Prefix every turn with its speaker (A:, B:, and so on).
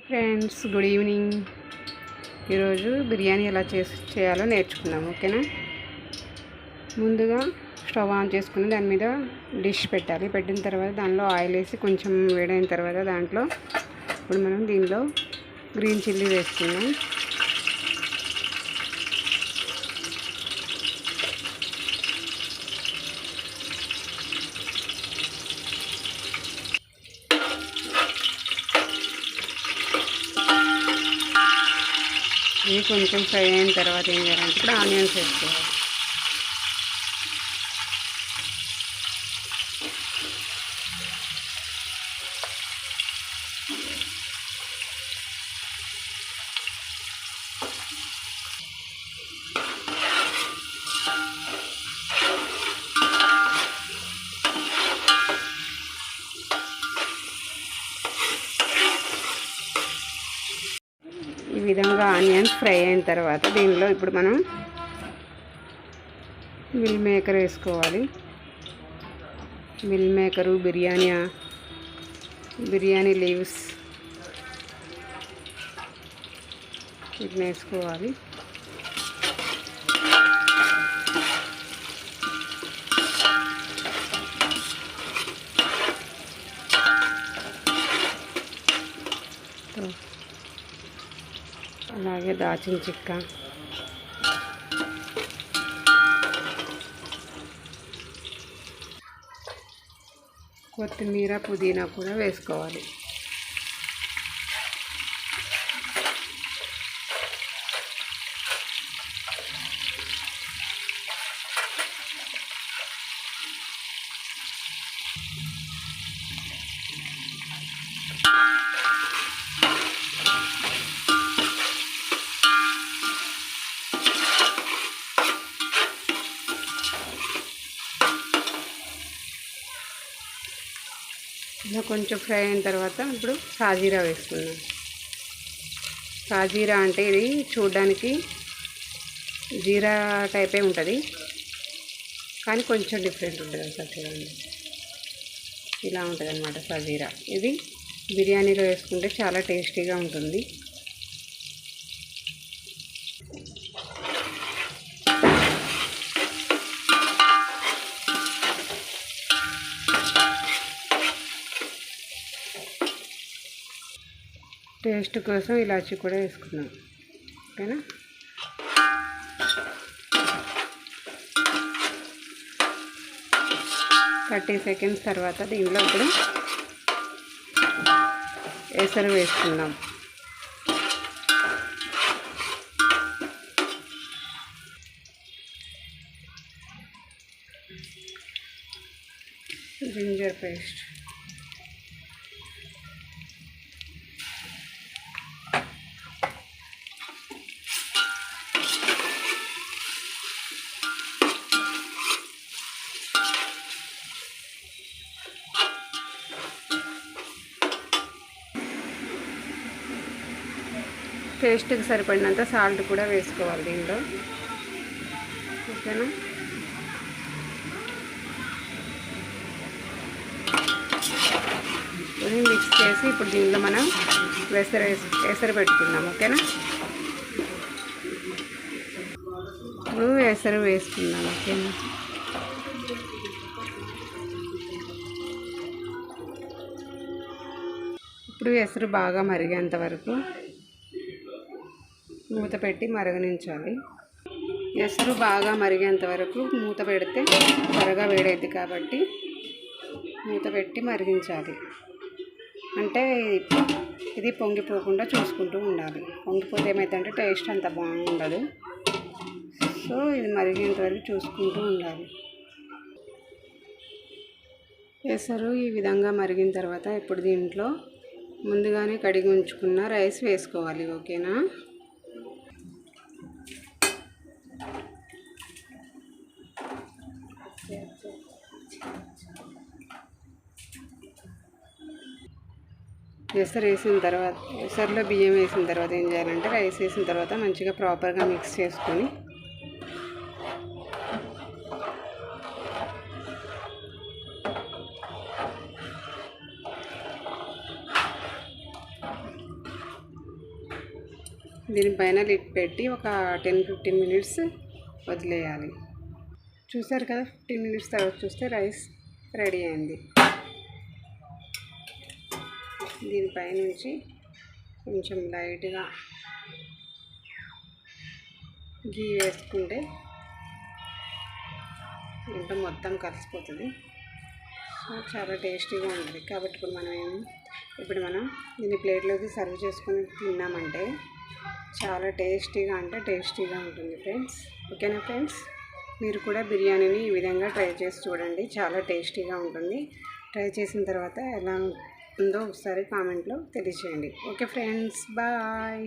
A: Friends, good evening. ఈరోజు బిర్యానీ ఎలా చేయాలో నేర్చుకుందాం. ఓకేనా? ముందుగా స్టవ్ ఆన్ చేసుకుని దాని మీద డిష్ పెట్టాలి. పెట్టిన తర్వాత దానిలో ఆయిల్ వేసి కొంచెం వేడైన తర్వాత దాంట్లో ఇప్పుడు మనం దీనిలో గ్రీన్ చిల్లీ వేసుకుందాం. ఇవి కొంచెం ఫ్రై అయిన తర్వాత ఏం చేయాలంటే ఇప్పుడు ఆనియన్స్ వేసుకోవాలి. ఈ విధంగా ఆనియన్స్ ఫ్రై అయిన తర్వాత దీనిలో ఇప్పుడు మనం మిల్ మేకర్ వేసుకోవాలి. మిల్ మేకరు, బిర్యానీ లీవ్స్ వీటిని వేసుకోవాలి. అలాగే దాచిన చెక్క, కొత్తిమీర, పుదీనా కూడా వేసుకోవాలి. ఇలా కొంచెం ఫ్రై అయిన తర్వాత ఇప్పుడు సాజీరా వేసుకుందాం. సాజీరా అంటే ఇది చూడడానికి జీరా టైపే ఉంటుంది, కానీ కొంచెం డిఫరెంట్ ఉంటుంది. అసలు చూడండి, ఇలా ఉంటుంది అన్నమాట సాజీరా. ఇది బిర్యానీలో వేసుకుంటే చాలా టేస్టీగా ఉంటుంది. టేస్ట్ కోసం ఇలాచీ కూడా వేసుకున్నాం. ఓకేనా? 30 సెకండ్స్ తర్వాత దీనిలో ఇప్పుడు ఎసరు వేసుకుందాం. జింజర్ పేస్ట్, టేస్ట్కి సరిపడినంత సాల్ట్ కూడా వేసుకోవాలి దీనిలో. ఓకేనా? ఇది మిక్స్ చేసి ఇప్పుడు దీనిలో మనం ఎసరు పెట్టుకుందాం. ఓకేనా? ఇప్పుడు ఎసరు వేసుకుందాం. ఓకేనా? ఇప్పుడు ఎసరు బాగా మరిగేంత వరకు మూత పెట్టి మరగనించాలి. ఎసరు బాగా మరిగేంత వరకు మూత పెడితే త్వరగా వేడైద్ది కాబట్టి మూత పెట్టి మరిగించాలి. అంటే ఇది పొంగిపోకుండా చూసుకుంటూ ఉండాలి. పొంగిపోతే ఏమైందంటే టేస్ట్ అంత బాగుండదు. సో ఇది మరిగేంత వరకు చూసుకుంటూ ఉండాలి. ఎసరు ఈ విధంగా మరిగిన తర్వాత ఇప్పుడు దీంట్లో ముందుగానే కడిగి ఉంచుకున్న రైస్ వేసుకోవాలి. ఓకేనా? ఎసరులో బియ్యం వేసిన తర్వాత ఏం చేయాలంటే రైస్ వేసిన తర్వాత మంచిగా ప్రాపర్గా మిక్స్ చేసుకొని దీనిపైన లిడ్ పెట్టి ఒక 10-15 మినిట్స్ వదిలేయాలి. చూసారు కదా, 15 మినిట్స్ తర్వాత చూస్తే రైస్ రెడీ అయింది. దీనిపై నుంచి కొంచెం లైట్గా గీ వేసుకుంటే ఇంట్లో మొత్తం కలిసిపోతుంది. సో చాలా టేస్టీగా ఉంటుంది. కాబట్టి ఇప్పుడు మనం దీన్ని ప్లేట్లోకి సర్వ్ చేసుకొని తిన్నామంటే చాలా టేస్టీగా ఉంటుంది ఫ్రెండ్స్. ఓకేనా ఫ్రెండ్స్, మీరు కూడా బిర్యానీని ఈ విధంగా ట్రై చేసి చూడండి. చాలా టేస్టీగా ఉంటుంది. ట్రై చేసిన తర్వాత ఎలా ఉందో ఒకసారి కామెంట్లో తెలియజేయండి. Okay friends, bye.